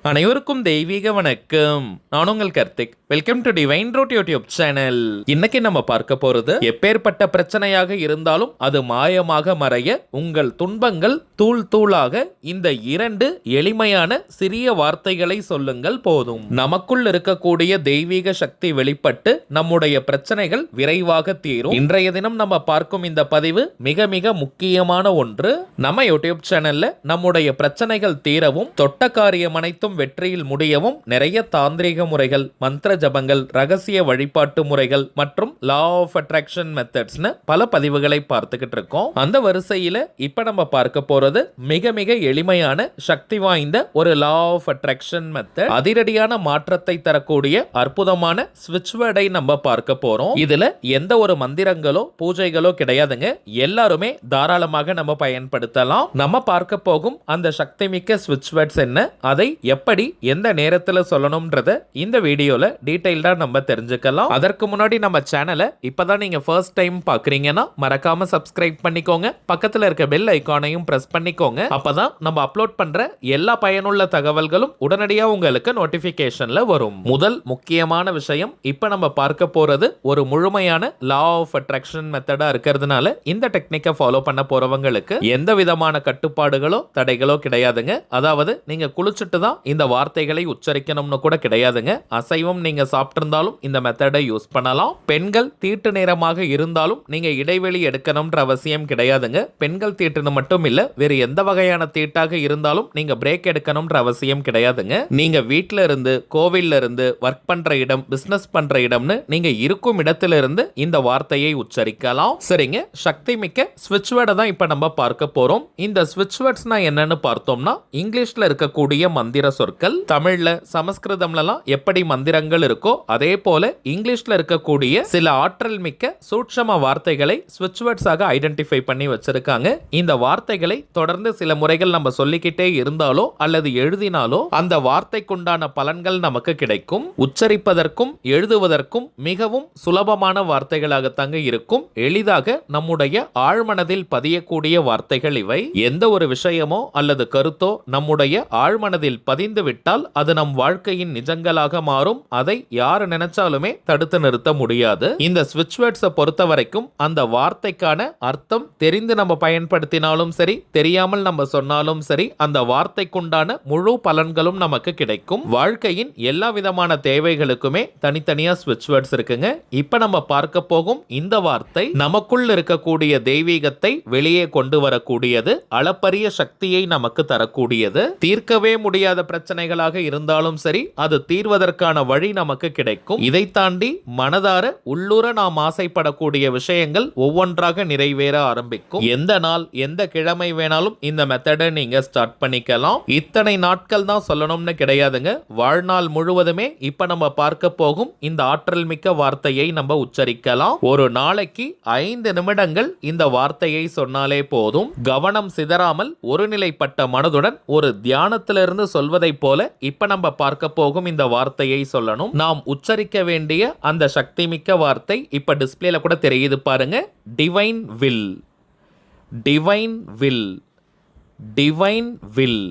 அனைவருக்கும் தெய்வீக வணக்கம். நான் உங்கள் Karthik. Welcome to divine root YouTube channel. இன்னைக்கு நம்ம பார்க்க போறது, எப்பேற்பட்ட பிரச்சனையாக இருந்தாலும் அது மாயமாக மறைய உங்கள் துன்பங்கள் தூள் தூளாக இந்த 2 எளிமையான சிறிய வார்த்தைகளை சொல்லுங்கள் போதும். நமக்குள் இருக்கக்கூடிய தெய்வீக சக்தி வெளிப்பட்டு நம்முடைய பிரச்சனைகள் விரைவாக தீரும். இன்றைய தினம் நம்ம பார்க்கும் இந்த பதிவு மிக மிக முக்கியமான ஒன்று. நம்ம யூடியூப் சேனல்ல நம்முடைய பிரச்சனைகள் தீரவும் தொட்ட காரியம் அனைத்தும் வெற்றியில் முடியவும் நிறைய தாந்திரிக முறைகள், மந்திர ஜபங்கள், ரகசிய வழிபாட்டு முறைகள் மற்றும் லா ஆஃப் அட்ராக்ஷன் மெத்தட்ஸ்னு பல பதிவுகளை பார்த்துக்கிட்டு இருக்கோம். அந்த வரிசையில இப்ப நம்ம பார்க்க போறது மிக மிக எளிமையான சக்தி வாய்ந்த ஒரு லா ஆஃப் அட்ராக்ஷன் மெத்தட். அதிரடியான மாற்றத்தை தரக்கூடிய அற்புதமான ஸ்விட்ச் வேர்டை நம்ம பார்க்க போறோம். இதுல எந்த ஒரு மந்திரங்களோ பூஜைகளோ கிடையாதுங்க. எல்லாருமே தாராளமாக நம்ம பயன்படுத்தலாம். நம்ம பார்க்க போகும் அந்த சக்தி மிக்க ஸ்விட்ச் வேர்ட்ஸ் என்ன, அதை எப்படி எந்த நேரத்துல சொல்லணும்ன்றத இந்த வீடியோல டீடைல்டா நம்ம தெரிஞ்சுக்கலாம். அதற்கு முன்னாடி நம்ம சேனலை இப்பதான் நீங்க ஃபர்ஸ்ட் டைம் பாக்குறீங்கன்னா மறக்காம சப்ஸ்கிரைப் பண்ணிக்கோங்க. பக்கத்துல இருக்க பெல் ஐகானையும் பிரஸ் பண்ணிக்கோங்க. அப்பதான் நம்ம அப்லோட் பண்ற எல்லா பயனுள்ள தகவல்களும் உடனடியா உங்களுக்கு நோட்டிபிகேஷன்ல வரும். முதல் முக்கியமான விஷயம், இப்ப நம்ம பார்க்க போறது ஒரு முழுமையான லா ஆஃப் அட்ராக்ஷன் மெத்தடா இருக்கிறதுனால இந்த டெக்னிக்கை ஃபாலோ பண்ண போறவங்களுக்கு எந்த விதமான கட்டுப்பாடுகளோ தடைகளோ கிடையாதுங்க. அதாவது நீங்க குளிச்சுட்டு தான் இந்த வார்த்தைகளை உச்சரிக்கணும்னு கூட கிடையாதுங்க. அசைவம் நீங்க சாப்பிட்டிருந்தாலும் இந்த மெத்தடை யூஸ் பண்ணலாம். பெண்கள் தீட்டு நேரமாக இருந்தாலும் நீங்க இடைவெளி எடுக்கணும்ன்ற அவசியம் கிடையாதுங்க. பெண்கள் தீட்டுன்னு மட்டும் இல்ல, வேறு எந்த வகையான தீட்டாக இருந்தாலும் நீங்க பிரேக் எடுக்கணும்ன்ற அவசியம் கிடையாதுங்க. நீங்க வீட்ல இருந்து, கோவில்ல இருந்து, ஒர்க் பண்ற இடம், பிசினஸ் பண்ற இடம்னு நீங்க இருக்கும் இடத்துல இருந்து இந்த வார்த்தையை உச்சரிக்கலாம். சரிங்க, சக்தி மிக்க ஸ்விட்ச் வேர்டை தான் இப்ப நம்ம பார்க்க போறோம். இந்த ஸ்விட்ச் வேர்ட்ஸ்னா என்னன்னு பார்த்தோம்னா, இங்கிலீஷ்ல இருக்கக்கூடிய மந்திர சொற்கள், தமிழ்ல சமஸ்கிருதம்லாம் எப்படி மந்திரங்கள் இருக்கோ அதே போல இங்கிலீஷ்ல இருக்கக்கூடிய சில ஆற்றல் மிக்க சூட்சம வார்த்தைகளை ஸ்விட்ச் வேர்ட்ஸாக ஐடென்டிஃபை பண்ணி வச்சிருக்காங்க. இந்த வார்த்தைகளை தொடர்ந்து சில முறைகள் நம்ம சொல்லிக்கிட்டே இருந்தாலோ அல்லது எழுதினாலோ அந்த வார்த்தைக்குண்டான பலன்கள் நமக்கு கிடைக்கும். உச்சரிப்பதற்கும் எழுதுவதற்கும் மிகவும் சுலபமான வார்த்தைகளாகத்தாங்க இருக்கும். எளிதாக நம்முடைய ஆழ்மனதில் பதியக்கூடிய வார்த்தைகள் இவை. எந்த ஒரு விஷயமோ அல்லது கருத்தோ நம்முடைய ஆழ்மனதில் பதிந்து விட்டால் அது நம் வாழ்க்கையின் நிஜங்களாக மாறும். அதை யார் நினைச்சாலுமே தடுத்து நிறுத்த முடியாது. இந்த ஸ்விட்ச் வேர்ட்ஸை பொறுத்த வரைக்கும் அந்த வார்த்தைக்கான அர்த்தம் தெரிந்து நம்ம பயன்படுத்தினாலும் சரி, தெரியாமல் நம்ம சொன்னாலும் சரி, அந்த வார்த்தைக்குண்டான முழு பலன்களும் நமக்கு கிடைக்கும். வாழ்க்கையின் எல்லா விதமான தேவைகளுக்குமே தனித்தனியா ஸ்விட்ச் வேர்ட்ஸ் இருக்குங்க. இப்ப நம்ம பார்க்க போகும் இந்த வார்த்தை நமக்குள் இருக்கக்கூடிய தெய்வீகத்தை வெளியே கொண்டு வரக்கூடியது, அளப்பரிய சக்தியை நமக்கு தரக்கூடியது. தீர்க்கவே முடியாத பிரச்சனைகளாக இருந்தாலும் சரி, அது தீர்வதற்கான வழி நமக்கு கிடைக்கும். இதை தாண்டி மனதார உள்ளூர நாம் ஆசைப்படக்கூடிய விஷயங்கள் ஒவ்வொன்றாக நிறைவேற ஆரம்பிக்கும். எந்த நாள் எந்த கிழமை வேணாலும் இந்த மெத்தடை நீங்க ஸ்டார்ட் பண்ணிக்கலாம். இத்தனை நாட்கள் தான் சொல்லணும்னு கிடையாதுங்க. வாழ்நாள் முழுவதுமே இப்ப நம்ம பார்க்க போகும் இந்த ஆற்றல் மிக்க வார்த்தையை நம்ம உச்சரிக்கலாம். ஒரு நாளைக்கு 5 நிமிடங்கள் இந்த வார்த்தையை சொன்னாலே போதும். கவனம் சிதறாமல் ஒருநிலைப்பட்ட மனதுடன் ஒரு தியானத்திலிருந்து சொல்வதை போல இப்ப நம்ம பார்க்க போகும் இந்த வார்த்தையை சொல்லணும். நாம் உச்சரிக்க வேண்டிய அந்த சக்தி மிக்க வார்த்தை இப்ப டிஸ்பிளேல கூட தெரியுது பாருங்க. Divine will, divine will, divine will.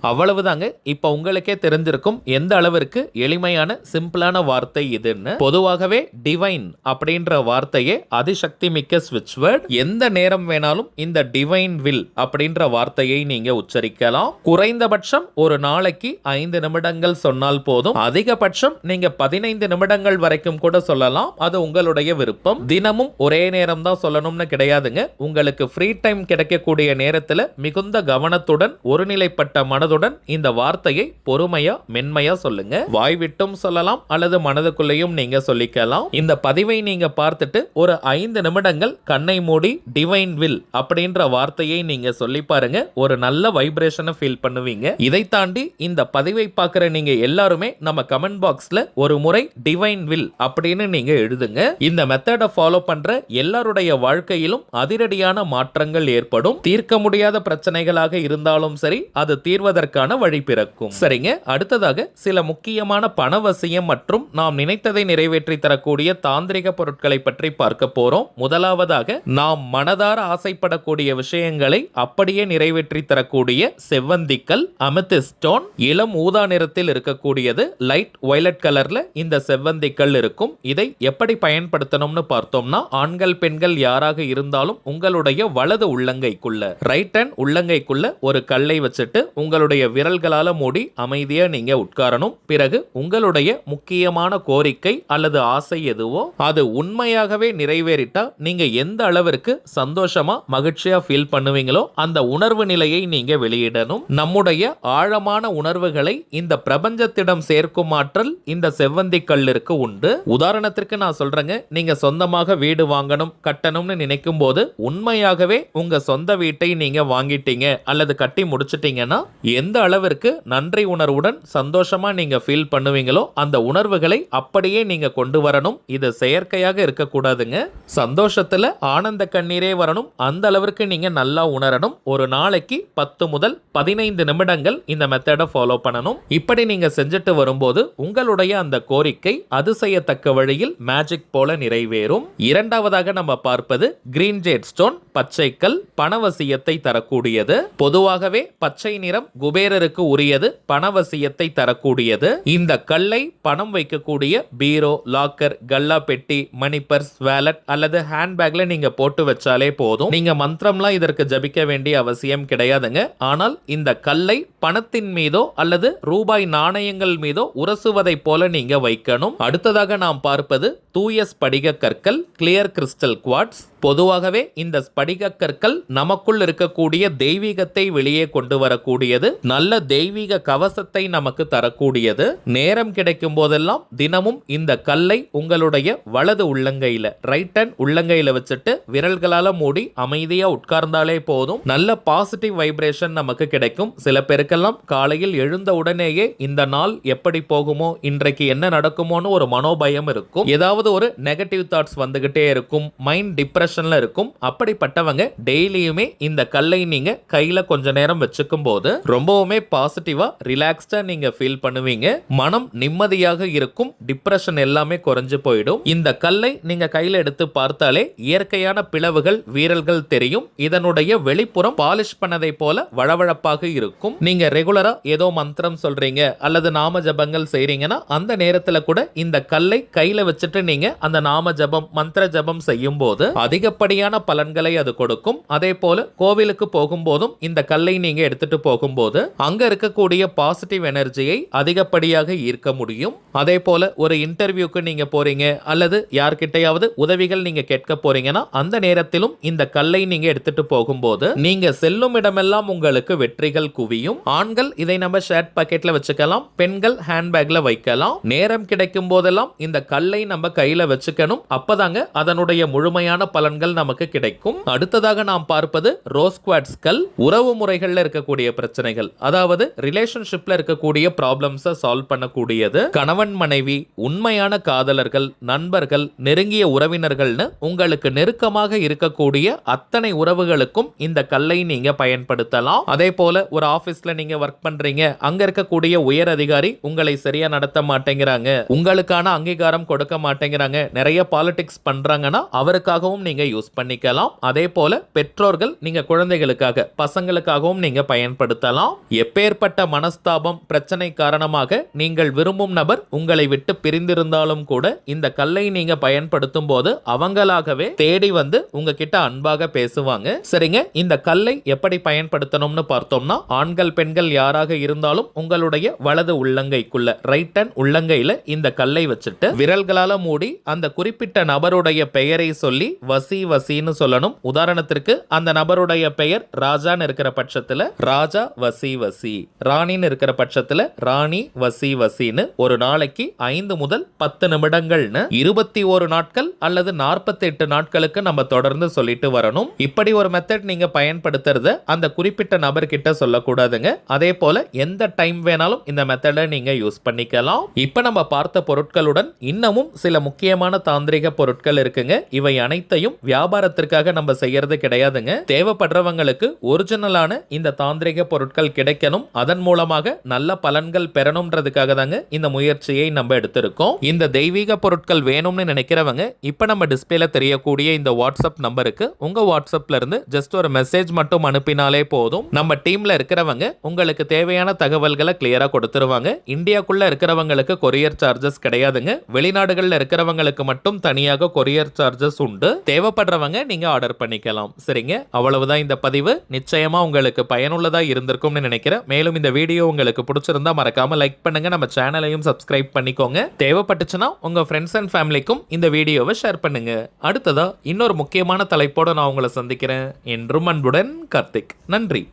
அவ்வளவுதாங்க. இப்ப உங்களுக்கே தெரிஞ்சிருக்கும் எந்த அளவிற்கு எளிமையான சிம்பிளான வார்த்தை இதுன்னு. பொதுவாகவே டிவைன் அப்படின்ற வார்த்தையே அதிசக்தி மிக்க ஸ்விட்ச் வேர்ட். எந்த நேரம் வேணாலும் இந்த டிவைன் வில் அப்படின்ற வார்த்தையை நீங்க உச்சரிக்கலாம். குறைந்தபட்சம் ஒரு நாளைக்கு 5 நிமிடங்கள் சொன்னால் போதும். அதிகபட்சம் நீங்க 15 நிமிடங்கள் வரைக்கும் கூட சொல்லலாம். அது உங்களுடைய விருப்பம். தினமும் ஒரே நேரம் தான் சொல்லணும்னு கிடையாதுங்க. உங்களுக்கு ஃப்ரீ டைம் கிடைக்கக்கூடிய நேரத்துல மிகுந்த கவனத்துடன் ஒருநிலைப்பட்ட மனதுடன் இந்த வார்த்தையை பொறுமையா மென்மையா சொல்லுங்க. வாய் விட்டும் சொல்லலாம் அல்லது மனதுக்குள்ளேயும் நீங்க சொல்லிக்கலாம். இந்த பதிவை நீங்க பார்த்துட்டு ஒரு 5 நிமிடங்கள் கண்ணை மூடி டிவைன் வில் அப்படின்ற வார்த்தையை நீங்க சொல்லி பாருங்க. ஒரு நல்ல வைப்ரேஷனை ஃபீல் பண்ணுவீங்க. இதை தாண்டி இந்த பதிவை பார்க்கிற நீங்க எல்லாருமே நம்ம கமெண்ட் பாக்ஸ்ல ஒரு முறை டிவைன் வில் அப்படின்னு நீங்க எழுதுங்க. இந்த மெத்தடை ஃபாலோ பண்ற எல்லாருடைய வாழ்க்கையிலும் அதிரடியான மாற்றங்கள் ஏற்படும். தீர்க்க முடியாத பிரச்சனைகளாக இருந்தாலும் சரி, அது தீர்வதற்கு கிடைப்பதற்கான வழி பிறக்கும். சரிங்க, அடுத்ததாக சில முக்கியமான பணவசியம் மற்றும் நாம் நினைத்ததை நிறைவேற்றி தரக்கூடிய தாந்திரிக பொருட்களை பற்றி பார்க்க போறோம். முதலாவதாக நாம் மனதார ஆசைப்படக்கூடிய விஷயங்களை அப்படியே நிறைவேற்றி தரக்கூடிய செவ்வந்திக்கல் அமெதிஸ்ட் ஸ்டோன். இளம் ஊதா நிறத்தில் இருக்கக்கூடியது, லைட் வயலட் கலர்ல இந்த செவ்வந்திக்கல் இருக்கும். இதை எப்படி பயன்படுத்தணும்னு பார்த்தோம்னா, ஆண்கள் பெண்கள் யாராக இருந்தாலும் உங்களுடைய வலது உள்ளங்கைக்குள்ள, ரைட் ஹேண்ட் உள்ளங்கைக்குள்ள ஒரு கல்லை வச்சுட்டு உங்களுடைய விரல்களால மூடி அமைதியா நீங்க உட்காரணும். பிறகு உங்களுடைய முக்கியமான கோரிக்கை அல்லது ஆசை எதுவோ அது உண்மையாகவே நிறைவேறிட்டா நீங்க எந்த அளவிற்கு சந்தோஷமா மகிழ்ச்சியா ஃபீல் பண்ணுவீங்களோ அந்த உணர்வு நிலையை நீங்க வெளியிடணும். நம்முடைய ஆழமான உணர்வுகளை இந்த பிரபஞ்சத்திடம் சேர்க்கும் ஆற்றல் இந்த செவ்வந்தி கல்லிற்கு உண்டு. உதாரணத்திற்கு நான் சொல்றேங்க, நீங்க சொந்தமாக வீடு வாங்கணும் கட்டணும்னு நினைக்கும் போது உண்மையாகவே உங்க சொந்த வீட்டை நீங்க வாங்கிட்டீங்க அல்லது கட்டி முடிச்சிட்டீங்கன்னா எந்த அளவிற்கு நன்றி உணர்வுடன் சந்தோஷமா நீங்க ஃபீல் பண்ணுவீங்களோ அந்த உணர்வுகளை அப்படியே நீங்க கொண்டு வரணும். இது செயற்கையாக இருக்கக்கூடாதுங்க. சந்தோஷத்துல ஆனந்த கண்ணீரே வரணும். அந்த அளவிற்கு நீங்க நல்லா உணரணும். ஒரு நாளைக்கு 10 முதல் 15 நிமிடங்கள் இந்த மெத்தடை ஃபாலோ பண்ணணும். இப்படி நீங்க செஞ்சுட்டு வரும்போது உங்களுடைய அந்த கோரிக்கை அதிசயத்தக்க வழியில் மேஜிக் போல நிறைவேறும். இரண்டாவதாக நம்ம பார்ப்பது கிரீன் ஜேட் ஸ்டோன், பச்சைக்கல், பணவசியத்தை தரக்கூடியது. பொதுவாகவே பச்சை நிறம் குபேரருக்கு உரியது, பணவசியத்தை தரக்கூடியது. இந்த கல்லை பணம் வைக்கக்கூடிய பீரோ, லாக்கர், கல்லா பெட்டி, மணி பர்ஸ், வேலட் அல்லது ஹேண்ட்பேக்ல நீங்க போட்டு வச்சாலே போதும். நீங்க மந்திரம்லாம் இதற்கு ஜபிக்க வேண்டிய அவசியம் கிடையாதுங்க. ஆனால் இந்த கல்லை பணத்தின் மீதோ அல்லது ரூபாய் நாணயங்கள் மீதோ உரசுவதை போல நீங்க வைக்கணும். அடுத்ததாக நாம் பார்ப்பது தூய ஸ்படிக கற்கள், கிளியர் கிறிஸ்டல் குவார்ட்ஸ். பொதுவாகவே இந்த ஸ்படிக கற்கள் நமக்குள் இருக்கக்கூடிய தெய்வீகத்தை வெளியே கொண்டு வரக்கூடியது, நல்ல தெய்வீக கவசத்தை நமக்கு தரக்கூடியது. நேரம் கிடைக்கும் போதெல்லாம் தினமும் இந்த கல்லை உங்களுடைய வலது உள்ளங்கையில, ரைட் ஹேண்ட் உள்ளங்கையில வச்சுட்டு விரல்களால மூடி அமைதியா உட்கார்ந்தாலே போதும். நல்ல பாசிட்டிவ் வைப்ரேஷன் நமக்கு கிடைக்கும். சில பேருக்கெல்லாம் காலையில் எழுந்த உடனேயே இந்த நாள் எப்படி போகுமோ, இன்றைக்கு என்ன நடக்குமோன்னு ஒரு மனோபயம் இருக்கும். ஏதாவது ஒரு நெகட்டிவ் தாட்ஸ் வந்துகிட்டே இருக்கும், மைண்ட் டிப்ரெஷன்ல இருக்கும். அப்படிப்பட்டவங்க டெய்லியுமே இந்த கல்லை நீங்க கையில கொஞ்ச நேரம் வச்சுக்கும் போது ரொம்பவுமே பாசிட்டிவா ரிலாக்ஸ்டா நீங்க ஃபீல் பண்ணுவீங்க. மனம் நிம்மதியாக இருக்கும். டிப்ரெஷன் எல்லாமே குறைஞ்சு போயிடும். இந்த கல்லை நீங்க கையில எடுத்து பார்த்தாலே இயற்கையான பிளவுகள், வீரல்கள் தெரியும். இதனுடைய வெளிப்புறம் பாலிஷ் பண்ணதை போல வழவழப்பாக இருக்கும். நீங்க ரெகுலரா ஏதோ மந்திரம் சொல்றீங்க அல்லது நாம ஜபங்கள் செய்றீங்கன்னா அந்த நேரத்துல கூட இந்த கல்லை கையில வச்சுட்டு நீங்க அந்த நாம ஜபம், மந்திர ஜபம் செய்யும் போது அதிகப்படியான பலன்களை அது கொடுக்கும். அதே போல கோவிலுக்கு போகும்போதும் இந்த கல்லை நீங்க எடுத்துட்டு போகும்போது அங்க இருக்கக்கூடிய பாசிட்டிவ் எனர்ஜியை அதிகப்படியாக ஈர்க்க முடியும். அதே போல ஒரு இன்டர்வியூக்கு நீங்க போறீங்க அல்லது யார்கிட்டையாவது உதவிகள் நீங்க கேட்க போறீங்கன்னா அந்த நேரத்திலும் இந்த கல்லை நீங்க எடுத்துட்டு போகும்போது நீங்க செல்லும் இடமெல்லாம் உங்களுக்கு வெற்றிகள் குவியும். ஆண்கள் இதை நம்ம ஷர்ட் பாக்கெட்ல வச்சுக்கலாம், பெண்கள் ஹேண்ட்பேக்ல வைக்கலாம். நேரம் கிடைக்கும் போதெல்லாம் இந்த கல்லை நம்ம கையில வச்சுக்கணும். அப்பதாங்க அதனுடைய முழுமையான பலன்கள் நமக்கு கிடைக்கும். அடுத்ததாக நாம் பார்ப்பது ரோஸ் குவார்ட்ஸ் கல். உறவு முறைகள்ல இருக்கக்கூடிய பிரச்சனைகள், அதாவது ரிலேஷன்ஷிப்ல இருக்கக்கூடிய ப்ராப்ளம்ஸை சால்வ் பண்ணக்கூடியது. கணவன் மனைவி, உண்மையான காதலர்கள், நண்பர்கள், நெருங்கிய உறவினர்கள்னு உங்களுக்கு நெருக்கமாக இருக்கக்கூடிய அத்தனை உறவுகளுக்கும் இந்த கல்லை நீங்க பயன்படுத்தலாம். அதே போல ஒரு ஆபீஸ்ல நீங்க ஒர்க் பண்றீங்க, அங்க இருக்கக்கூடிய உயர் அதிகாரி உங்களை சரியா நடத்த மாட்டேங்கிறாங்க, உங்களுக்கான அங்கீகாரம் கொடுக்க மாட்டேங்கிறாங்க, நிறைய பாலிடிக்ஸ் பண்றாங்கன்னா அவருக்காகவும் நீங்க யூஸ் பண்ணிக்கலாம். அதே போல பெற்றோர்கள் நீங்க குழந்தைகளுக்காக, பசங்களுக்காகவும் நீங்க பயன்படுத்தலாம். எப்பேற்பட்ட மனஸ்தாபம், பிரச்சனை காரணமாக நீங்கள் விரும்பும் நபர் உங்களை விட்டு பிரிந்திருந்தாலும் கூட இந்த கல்லை நீங்க பயன்படுத்தும் போது அவங்களாகவே தேடி வந்து உங்ககிட்ட அன்பாக பேசுவாங்க. சரிங்க, இந்த கல்லை எப்படி பயன்படுத்தணும்னு பார்த்தோம்னா, ஆண்கள் பெண்கள் யாராக இருந்தாலும் உங்களுடைய வலது உள்ளங்கைக்குள்ள, ரைட் ஹேண்ட் உள்ளங்கையில இந்த கல்லை வச்சுட்டு விரல்களால மூடி அந்த குறிப்பிட்ட நபருடைய பெயரை சொல்லி வசி வசின்னு சொல்லணும். உதாரணத்திற்கு அந்த நபருடைய பெயர் ராஜான்னு இருக்கிற பட்சத்துல ராஜா வசி வசி, ராணின்னு இருக்கிற பட்சத்துல ராணி வசி வசின்னு ஒரு நாளைக்கு 5 முதல் 10 நிமிடங்கள்னு 21 நாட்கள் அல்லது 48 நாட்களுக்கு நம்ம தொடர்ந்து சொல்லிட்டு வரணும். இப்படி ஒரு மெத்தட் நீங்க பயன்படுத்துறத அந்த குறிப்பிட்ட நபர் கிட்ட சொல்லக்கூடாதுங்க. அதே போல எந்த டைம் வேணாலும் இந்த மெத்தடை நீங்க யூஸ் பண்ணிக்கலாம். இப்ப நம்ம பார்த்த பொருட்களுடன் இன்னமும் சில முக்கியமான தாந்திரிக பொருட்கள் இருக்குங்க. இவை அனைத்தையும் வியாபாரத்திற்காக நம்ம செய்யறது கிடையாதுங்க. தேவைப்படுறவங்களுக்கு ஒரிஜினலான இந்த தாந்திரிக பொருட்கள் பொருட்கள் கிடைக்கணும், அதன் மூலமாக நல்ல பலன்கள் பெறணும்ன்றதுக்காக தாங்க இந்த முயற்சியை நம்ம எடுத்திருக்கோம். இந்த தெய்வீக பொருட்கள் வேணும்னு நினைக்கிறவங்க இப்ப நம்ம டிஸ்பிளேல தெரியக்கூடிய இந்த வாட்ஸ்அப் நம்பருக்கு உங்க வாட்ஸ்அப்ல இருந்து ஜஸ்ட் ஒரு மெசேஜ் மட்டும் அனுப்பினாலே போதும். நம்ம டீம்ல இருக்கிறவங்க உங்களுக்கு தேவையான தகவல்களை கிளியரா கொடுத்துருவாங்க. இந்தியாக்குள்ள இருக்கிறவங்களுக்கு கொரியர் சார்ஜஸ் கிடையாதுங்க. வெளிநாடுகள்ல இருக்கிறவங்களுக்கு மட்டும் தனியாக கொரியர் சார்ஜஸ் உண்டு. தேவைப்படுறவங்க நீங்க ஆர்டர் பண்ணிக்கலாம். சரிங்க, அவ்வளவுதான் இந்த பதிவு. நிச்சயமா உங்களுக்கு பயனுள்ளதா இருந்திருக்கும்னு நினைக்கிறேன். மேலும் இந்த வீடியோ உங்களுக்கு பிடிச்சிருந்தா மறக்காம லைக் பண்ணுங்க, நம்ம சேனலையும் சப்ஸ்கிரைப் பண்ணிக்கோங்க. தேவைப்பட்டுச்சுன்னா உங்க ஃப்ரெண்ட்ஸ் அண்ட் ஃபேமிலிக்கும் இந்த வீடியோவை ஷேர் பண்ணுங்க. அடுத்ததா இன்னொரு முக்கியமான தலைப்போட நான் உங்களை சந்திக்கிறேன். என்றும் அன்புடன் கார்த்திக். நன்றி.